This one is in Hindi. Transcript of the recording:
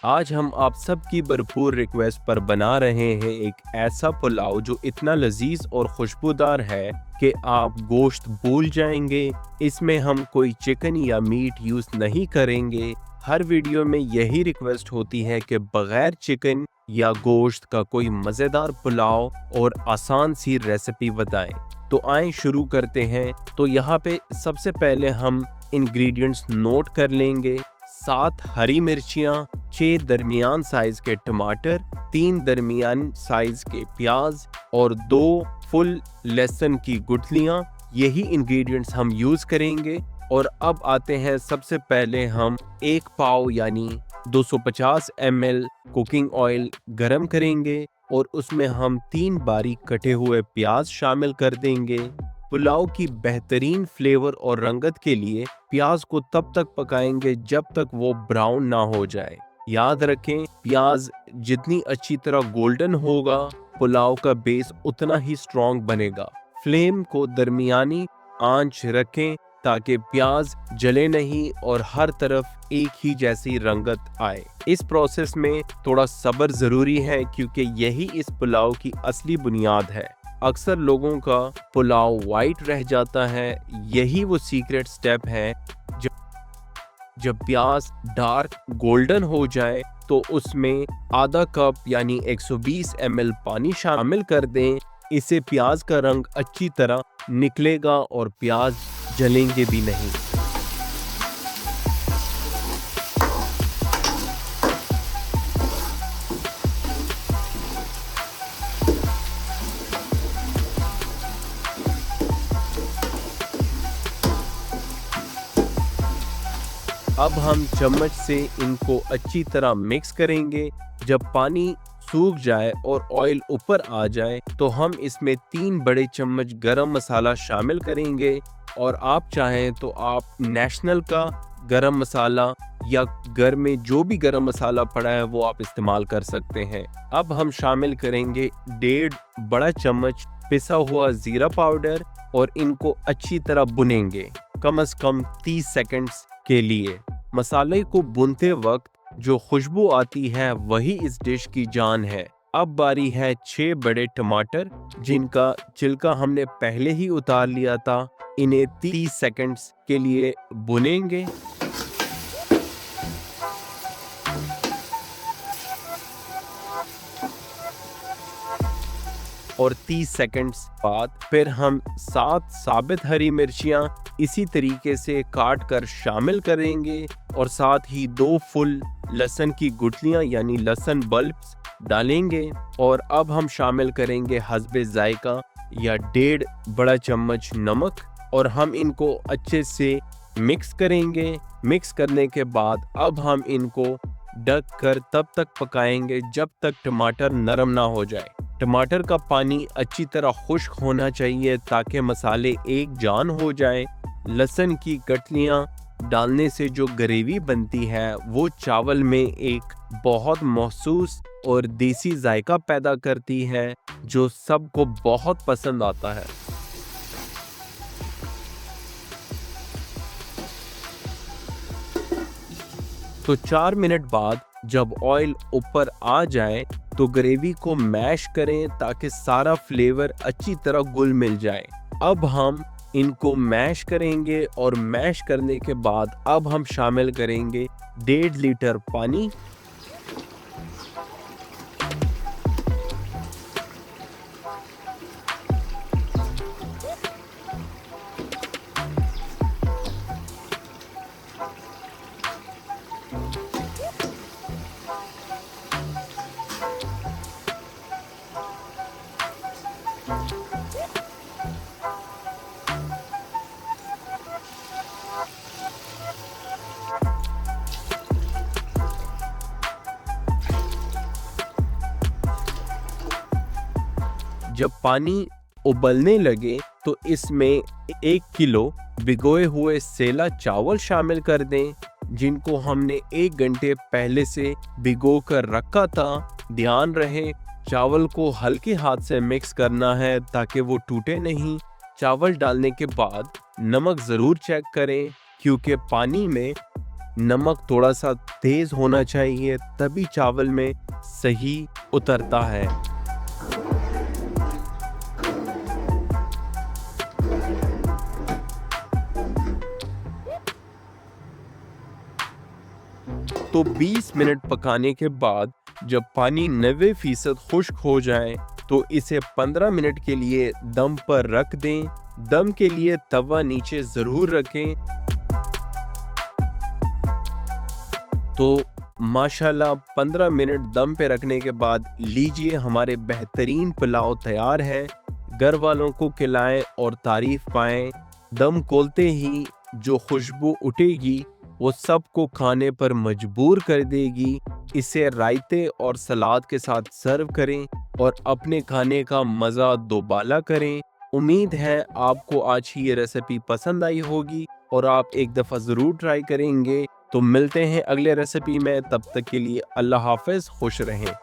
आज हम आप सबकी भरपूर रिक्वेस्ट पर बना रहे हैं एक ऐसा पुलाव जो इतना लजीज और खुशबूदार है कि आप गोश्त भूल जाएंगे। इसमें हम कोई चिकन या मीट यूज नहीं करेंगे। हर वीडियो में यही रिक्वेस्ट होती है कि बगैर चिकन या गोश्त का कोई मज़ेदार पुलाव और आसान सी रेसिपी बताएं। तो आए शुरू करते हैं। तो यहाँ पे सबसे पहले हम इंग्रेडिएंट्स नोट कर लेंगे। 7 हरी मिर्चियाँ, 6 दरमियान साइज के टमाटर, 3 दरमियान साइज के प्याज और 2 फुल लहसुन की गुठलियाँ। यही इंग्रेडिएंट्स हम यूज करेंगे। और अब आते हैं, सबसे पहले हम 1 पाव यानी 250 ml कुकिंग ऑयल गरम करेंगे और उसमें हम 3 बारीक कटे हुए प्याज शामिल कर देंगे। पुलाव की बेहतरीन फ्लेवर और रंगत के लिए प्याज को तब तक पकाएंगे जब तक वो ब्राउन ना हो जाए। याद रखें, प्याज जितनी अच्छी तरह गोल्डन होगा, पुलाव का बेस उतना ही स्ट्रॉन्ग बनेगा। फ्लेम को दरमियानी आंच रखें ताकि प्याज जले नहीं और हर तरफ एक ही जैसी रंगत आए। इस प्रोसेस में थोड़ा सब्र जरूरी है क्योंकि यही इस पुलाव की असली बुनियाद है। अक्सर लोगों का पुलाव वाइट रह जाता है। यही वो सीक्रेट स्टेप है। जब प्याज डार्क गोल्डन हो जाए तो उसमें आधा कप यानी 120 ml पानी शामिल कर दें। इससे प्याज का रंग अच्छी तरह निकलेगा और प्याज जलेंगे भी नहीं। अब हम चम्मच से इनको अच्छी तरह मिक्स करेंगे। जब पानी सूख जाए और ऑयल ऊपर आ जाए तो हम इसमें 3 बड़े चम्मच गरम मसाला शामिल करेंगे। और आप चाहें तो आप नेशनल का गरम मसाला या घर में जो भी गरम मसाला पड़ा है वो आप इस्तेमाल कर सकते हैं। अब हम शामिल करेंगे 1.5 बड़ा चम्मच पिसा हुआ जीरा पाउडर और इनको अच्छी तरह भुनेंगे कम से कम 30 सेकंड्स के लिए। मसाले को भूनते वक्त जो खुशबू आती है वही इस डिश की जान है। अब बारी है 6 बड़े टमाटर जिनका छिलका हमने पहले ही उतार लिया था। इन्हें 30 सेकंड्स के लिए भुनेंगे। और 30 सेकंड्स बाद फिर हम 7 साबित हरी मिर्चियाँ इसी तरीके से काट कर शामिल करेंगे और साथ ही 2 फुल लहसुन की गुठलियाँ यानी लहसुन बल्ब्स डालेंगे। और अब हम शामिल करेंगे हस्बे जायका या 1.5 बड़ा चम्मच नमक और हम इनको अच्छे से मिक्स करेंगे। मिक्स करने के बाद अब हम इनको ढक कर तब तक पकाएंगे जब तक टमाटर नरम ना हो जाए। टमाटर का पानी अच्छी तरह खुश्क होना चाहिए ताकि मसाले एक जान हो जाए। लहसुन की गठलियाँ डालने से जो ग्रेवी बनती है वो चावल में एक बहुत महसूस और देसी जायका पैदा करती है जो सबको बहुत पसंद आता है। तो 4 मिनट बाद जब ऑयल ऊपर आ जाए तो ग्रेवी को मैश करें ताकि सारा फ्लेवर अच्छी तरह घुल मिल जाए। अब हम इनको मैश करेंगे और मैश करने के बाद अब हम शामिल करेंगे 1.5 लीटर पानी। जब पानी उबलने लगे तो इसमें 1 किलो भिगोए हुए सेला चावल शामिल कर दें जिनको हमने 1 घंटे पहले से भिगो कर रखा था। ध्यान रहे चावल को हल्के हाथ से मिक्स करना है ताकि वो टूटे नहीं। चावल डालने के बाद नमक ज़रूर चेक करें क्योंकि पानी में नमक थोड़ा सा तेज होना चाहिए, तभी चावल में सही उतरता है। तो 20 मिनट पकाने के बाद जब पानी 90% खुश्क हो जाए तो इसे 15 मिनट के लिए दम पर रख दें। दम के लिए तवा नीचे ज़रूर रखें। तो माशाल्लाह 15 मिनट दम पे रखने के बाद लीजिए हमारे बेहतरीन पुलाव तैयार है। घर वालों को खिलाएं और तारीफ पाएं। दम खोलते ही जो खुशबू उठेगी वो सबको खाने पर मजबूर कर देगी। इसे रायते और सलाद के साथ सर्व करें और अपने खाने का मज़ा दोबाला करें। उम्मीद है आपको आज की ये रेसिपी पसंद आई होगी और आप एक दफ़ा ज़रूर ट्राई करेंगे। तो मिलते हैं अगले रेसिपी में, तब तक के लिए अल्लाह हाफ़िज़, खुश रहें।